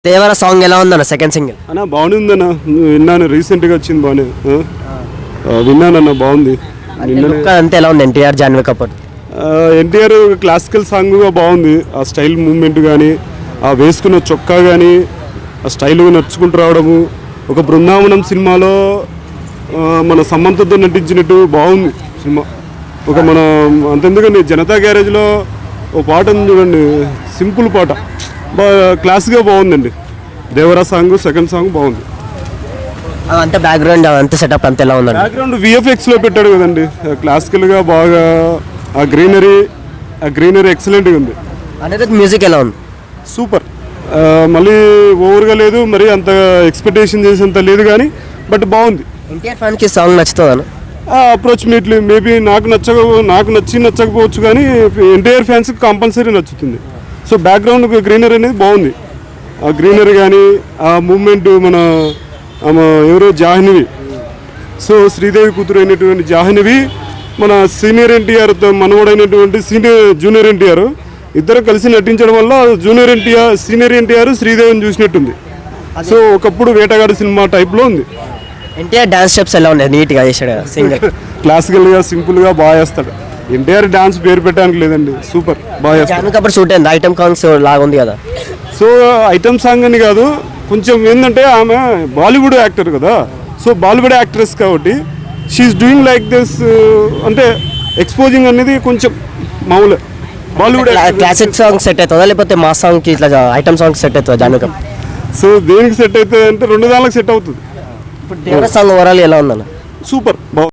దేవర song ఎలా ఉందన్న second single? అన్న బాగుందన్న, విన్నాను, రీసెంట్గా వచ్చింది, బాగానే విన్నానన్న, బాగుంది. అంతే ఎలా ఉంది ఎన్టీఆర్ జాన్వీ కపూర్? ఎన్టీఆర్ క్లాసికల్ సాంగ్గా బాగుంది. ఆ స్టైల్ మూమెంట్ కానీ, ఆ వేసుకున్న చొక్కా కానీ, ఆ స్టైల్గా నడుచుకుంటూ రావడము, ఒక బృందావనం సినిమాలో మన సమంతతో నటించినట్టు బాగుంది సినిమా. ఒక మన అంతెందుకండి జనతా గ్యారేజ్లో ఒక పాట ఉంది చూడండి, సింపుల్ పాట, బాగా క్లాస్గా బాగుందండి. దేవరా సాంగ్ సెకండ్ సాంగ్ బాగుంది. అంతే బ్యాక్గ్రౌండ్ అంతే సెటప్ అంతే ఎలా ఉందండి? బ్యాక్గ్రౌండ్ విఎఫ్ఎక్స్లో పెట్టాడు కదండి, క్లాసికల్గా బాగా, ఆ గ్రీనరీ ఎక్సలెంట్గా ఉంది. అనిరుద్ మ్యూజిక్ ఎలా ఉంది? సూపర్. మళ్ళీ ఓవర్గా లేదు, మరి అంత ఎక్స్పెక్టేషన్ చేసేంత లేదు కానీ, బట్ బాగుంది. ఎన్టీఆర్ ఫ్యాన్కి సాంగ్ నచ్చుతుందను? అప్రోచ్మేట్లీ మేబీ నాకు నచ్చకపోవచ్చు కానీ ఎన్టీఆర్ ఫ్యాన్స్కి కంపల్సరీ నచ్చుతుంది. సో బ్యాక్గ్రౌండ్ గ్రీనరీ అనేది బాగుంది. ఆ గ్రీనరీ కానీ, ఆ మూమెంట్, మన ఎవరో జాహ్నవి, సో శ్రీదేవి కూతురు అయినటువంటి జాహ్నవి మన సీనియర్ ఎన్టీఆర్తో మనవడైనటువంటి జూనియర్ ఎన్టీఆర్ ఇద్దరు కలిసి నటించడం వల్ల సీనియర్ ఎన్టీఆర్ శ్రీదేవిని చూసినట్టుంది. సో ఒకప్పుడు వేటగాడు సినిమా టైప్లో ఉంది. ఎన్టీఆర్ డాన్స్ స్టెప్స్ ఎలా ఉన్నాయి? నీట్గా చేశాడు సింగర్, క్లాసికల్గా సింపుల్గా బాగా చేస్తాడు. ఎన్టీఆర్ డాన్స్ పేరు పెట్టడానికి లేదండి, సూపర్ బాగా చేస్తాడు. జాన్వీ కపూర్ షూట్ అయింది, ఐటమ్ సాంగ్స్ లాగా ఉంది కదా. సో ఐటమ్ సాంగ్ అని కాదు, కొంచెం ఏంటంటే ఆమె బాలీవుడ్ యాక్టర్ కదా, సో బాలీవుడ్ యాక్ట్రెస్ కాబట్టి షీఈస్ డూయింగ్ లైక్ దిస్, అంటే ఎక్స్పోజింగ్ అనేది కొంచెం మామూలు. బాలీవుడ్ క్లాసిక్ సాంగ్ సెట్ అవుతుందా లేకపోతే మా సాంగ్కి ఇట్లా ఐటమ్ సాంగ్ సెట్ అవుతుందా జాన్వీ కపూర్? సో దేనికి సెట్ అవుతుంది అంటే రెండు దానికి సెట్ అవుతుంది. ఇప్పుడు దేవర సాంగ్ ఓవరాల్ ఎలా ఉందన్న? సూపర్.